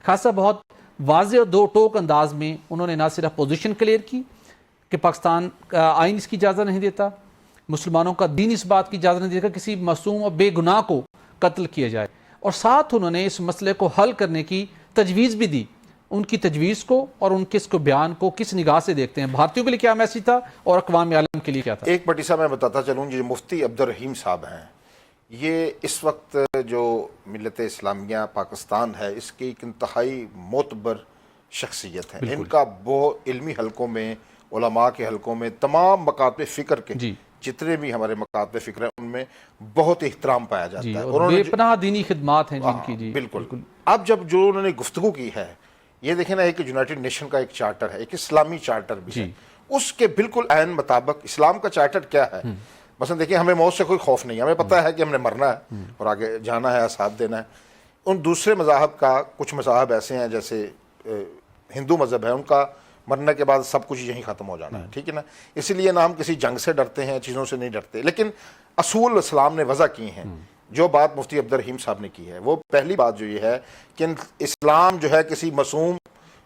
خاصہ بہت واضح اور دو ٹوک انداز میں انہوں نے نہ صرف پوزیشن کلیئر کی کہ پاکستان کا آئین اس کی اجازت نہیں دیتا، مسلمانوں کا دین اس بات کی اجازت نہیں دیتا کہ کسی معصوم اور بے گناہ کو قتل کیا جائے، اور ساتھ انہوں نے اس مسئلے کو حل کرنے کی تجویز بھی دی۔ ان کی تجویز کو اور ان کے اس کو بیان کو کس نگاہ سے دیکھتے ہیں؟ بھارتیوں کے لیے کیا میسیج تھا اور اقوام عالم کے لیے کیا تھا؟ ایک بٹی صاحب میں بتاتا چلوں، جو مفتی عبدالرحیم صاحب ہیں، یہ اس وقت جو ملت اسلامیہ پاکستان ہے اس کی ایک انتہائی معتبر شخصیت ہے۔ ان کا بہت علمی حلقوں میں، علماء کے حلقوں میں، تمام مکاتب فکر کے جتنے بھی ہمارے مکاتب فکر ہیں ان میں بہت احترام پایا جاتا ہے، اور بے پناہ دینی خدمات ہیں جن کی۔ بالکل۔ اب جب جو انہوں نے گفتگو کی ہے، یہ دیکھیں نا، ایک یونائٹڈ نیشن کا ایک چارٹر ہے، ایک اسلامی چارٹر بھی ہے، اس کے بالکل عین مطابق اسلام کا چارٹر کیا ہے؟ مثلا دیکھیں، ہمیں موت سے کوئی خوف نہیں ہے، ہمیں پتہ ہے کہ ہم نے مرنا ہے اور آگے جانا ہے، ساتھ دینا ہے۔ ان دوسرے مذاہب کا کچھ مذاہب ایسے ہیں، جیسے ہندو مذہب ہے، ان کا مرنے کے بعد سب کچھ یہیں ختم ہو جانا ہے، ٹھیک ہے نا، اسی لیے نہ ہم کسی جنگ سے ڈرتے ہیں، چیزوں سے نہیں ڈرتے، لیکن اصول اسلام نے وضع کی ہیں۔ جو بات مفتی عبدالرحیم صاحب نے کی ہے، وہ پہلی بات جو یہ ہے کہ اسلام جو ہے کسی معصوم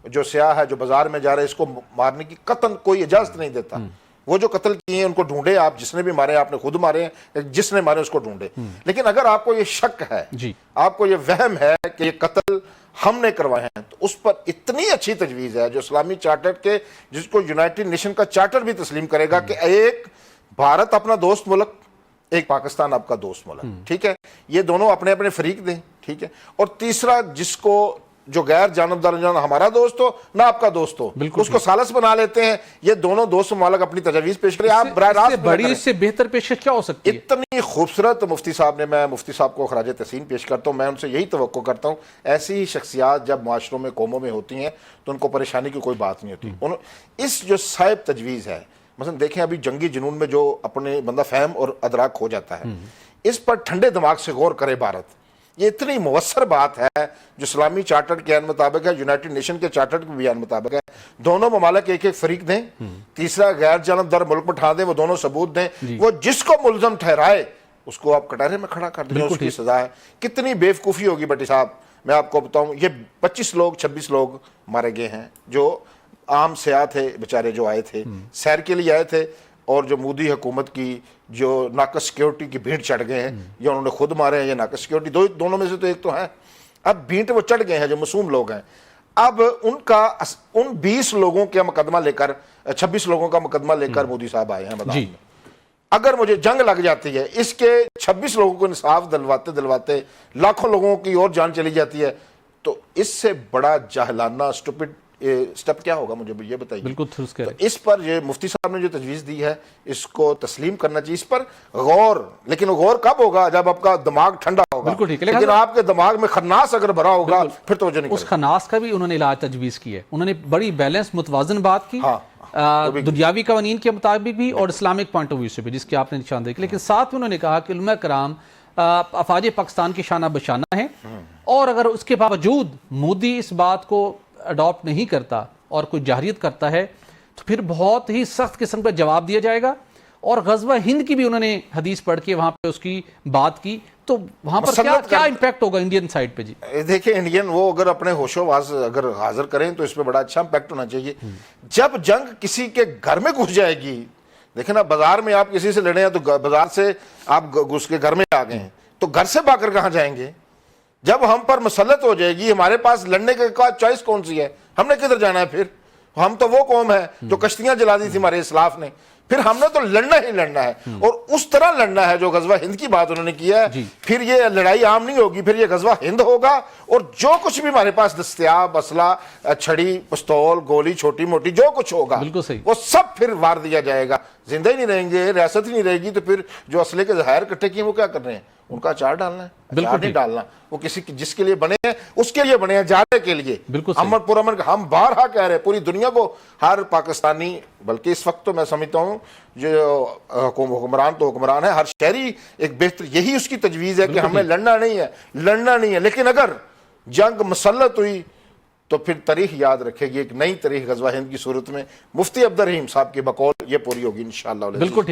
جو سیاح ہے جو بازار میں جا رہا ہے اس کو مارنے کی قطعاً کوئی اجازت نہیں دیتا۔ وہ جو قتل کیے ہیں ان کو ڈھونڈے، آپ جس نے بھی مارے، آپ نے خود مارے ہیں، جس نے مارے اس کو ڈھونڈے۔ لیکن اگر آپ کو یہ شک ہے، آپ کو یہ وہم ہے کہ یہ قتل ہم نے کروائے ہیں، تو اس پر اتنی اچھی تجویز ہے جو اسلامی چارٹر کے، جس کو یونائٹڈ نیشن کا چارٹر بھی تسلیم کرے گا کہ ایک بھارت اپنا دوست ملک، ایک پاکستان آپ کا دوست ملک، ٹھیک ہے، یہ دونوں اپنے اپنے فریق دیں، ٹھیک ہے، اور تیسرا جس کو جو غیر جانبدار ہمارا دوست ہو نہ آپ کا دوست ہو، اس کو ثالث بنا لیتے ہیں۔ یہ دونوں دوست ممالک اپنی تجاویز پیش کریں، آپ براہ راست بڑی اس سے بہتر پیشکش کیا ہو سکتی ہے؟ اتنی خوبصورت مفتی صاحب نے، میں مفتی صاحب کو خراج تحسین پیش کرتا ہوں، میں ان سے یہی توقع کرتا ہوں، ایسی ہی شخصیات جب معاشروں میں، قوموں میں ہوتی ہیں تو ان کو پریشانی کی کوئی بات نہیں ہوتی۔ اس جو صاحب تجویز ہے، مثلا دیکھیں ابھی جنگی جنون میں جو اپنے بندہ فہم اور ادراک ہو جاتا ہے، اس پر ٹھنڈے دماغ سے غور کرے بھارت۔ یہ اتنی مؤثر بات ہے جو اسلامی چارٹر کے عین مطابق ہے، یونائٹڈ نیشن کے چارٹر کے بھی عین مطابق ہے۔ دونوں ممالک ایک ایک فریق دیں، تیسرا غیر جانبدار ملک بٹھا دیں، وہ دونوں ثبوت دیں، وہ جس کو ملزم ٹھہرائے اس کو آپ کٹہرے میں کھڑا کر دیں، اس کی سزا ہے۔ کتنی بے وقوفی ہوگی بٹی صاحب، میں آپ کو بتاؤں، یہ 26 لوگ مارے گئے ہیں، جو عام سیاح تھے بیچارے، جو آئے تھے سیر کے لیے آئے تھے، اور جو مودی حکومت کی جو ناقص سیکیورٹی کی بھینٹ چڑھ گئے ہیں، یا انہوں نے خود مارے ہیں یا ناقص سیکیورٹی، دونوں میں سے تو ایک تو ہیں۔ اب بھینٹ وہ چڑھ گئے ہیں جو معصوم لوگ ہیں، اب ان 20 لوگوں کا مقدمہ لے کر، 26 لوگوں کا مقدمہ لے کر مودی صاحب آئے ہیں میدان میں۔ اگر مجھے جنگ لگ جاتی ہے، اس کے 26 لوگوں کو انصاف دلواتے لاکھوں لوگوں کی اور جان چلی جاتی ہے، تو اس سے بڑا جاہلانہ اسٹوپڈ سٹیپ کیا ہوگا؟ مجھے یہ بتائیے۔ بالکل درست کہہ رہے ہیں۔ اس پر یہ مفتی صاحب نے جو تجویز دی ہے اس کو تسلیم کرنا چاہیے، اس پر غور، لیکن غور کب ہوگا؟ جب آپ کا دماغ ٹھنڈا ہوگا۔ بالکل ٹھیک ہے، لیکن آپ کے دماغ میں خناس اگر بھرا ہوگا پھر توجہ نہیں کرے۔ اس خناس کا بھی انہوں نے علاج تجویز کی ہے، انہوں نے بڑی بیلنس متوازن بات کی، دنیاوی قوانین کے مطابق بھی اور اسلامک پوائنٹ آف ویو سے بھی، جس کی آپ نے نشاندہی کی، لیکن ساتھ میں انہوں نے کہا کہ علماء کرام افواج پاکستان کی شانہ بشانہ ہیں، اور اگر اس کے باوجود مودی اس بات کو اڈاپٹ نہیں کرتا اور کوئی جاہریت کرتا ہے تو پھر بہت ہی سخت قسم کا جواب دیا جائے گا۔ اور غزوہ ہند کی بھی انہوں نے حدیث پڑھ کے وہاں پہ اس کی بات کی، تو وہاں پر کیا امپیکٹ ہوگا انڈین سائیڈ پہ؟ جی دیکھیں، انڈین وہ اگر اپنے ہوش و واس اگر حاضر کریں تو اس پہ بڑا اچھا امپیکٹ ہونا چاہیے۔ جب جنگ کسی کے گھر میں گھس جائے گی، دیکھیں نا، بازار میں آپ کسی سے لڑے ہیں تو بازار سے آپ گھس کے گھر میں آ گئے ہیں، تو گھر سے باہر کہاں جائیں گے؟ جب ہم پر مسلط ہو جائے گی، ہمارے پاس لڑنے کے چوائس کون سی ہے؟ ہم نے کدھر جانا ہے؟ پھر ہم تو وہ قوم ہے جو کشتیاں جلا دی تھی ہمارے اسلاف نے، پھر ہم نے تو لڑنا ہی لڑنا ہے، اور اس طرح لڑنا ہے جو غزوہ ہند کی بات انہوں نے کیا ہے۔ پھر یہ لڑائی عام نہیں ہوگی، پھر یہ غزوہ ہند ہوگا، اور جو کچھ بھی ہمارے پاس دستیاب اسلحہ، چھڑی، پستول، گولی، چھوٹی موٹی جو کچھ ہوگا وہ سب پھر وار دیا جائے گا۔ زندہ ہی نہیں رہیں گے، ریاست ہی نہیں رہے گی، تو پھر جو اسلحے کے ذخائر اکٹھے کیے وہ کیا کر رہے ہیں؟ ان کا اچار ڈالنا ہے، اچار نہیں ڈالنا۔ وہ کسی جس کے لیے بنے ہیں اس کے لیے بنے ہیں، جانے کے لیے، امن پرامن۔ ہم بارہا کہہ رہے ہیں پوری دنیا کو، ہر پاکستانی، بلکہ اس وقت تو میں سمجھتا ہوں جو حکمران تو حکمران ہے، ہر شہری ایک بہتر، یہی اس کی تجویز ہے کہ ہمیں لڑنا نہیں ہے، لیکن اگر جنگ مسلط ہوئی تو پھر تاریخ یاد رکھے گی، ایک نئی تاریخ غزوہ ہند کی صورت میں مفتی عبدالرحیم صاحب کی بقول یہ پوری ہوگی انشاءاللہ۔ بالکل ٹھیک۔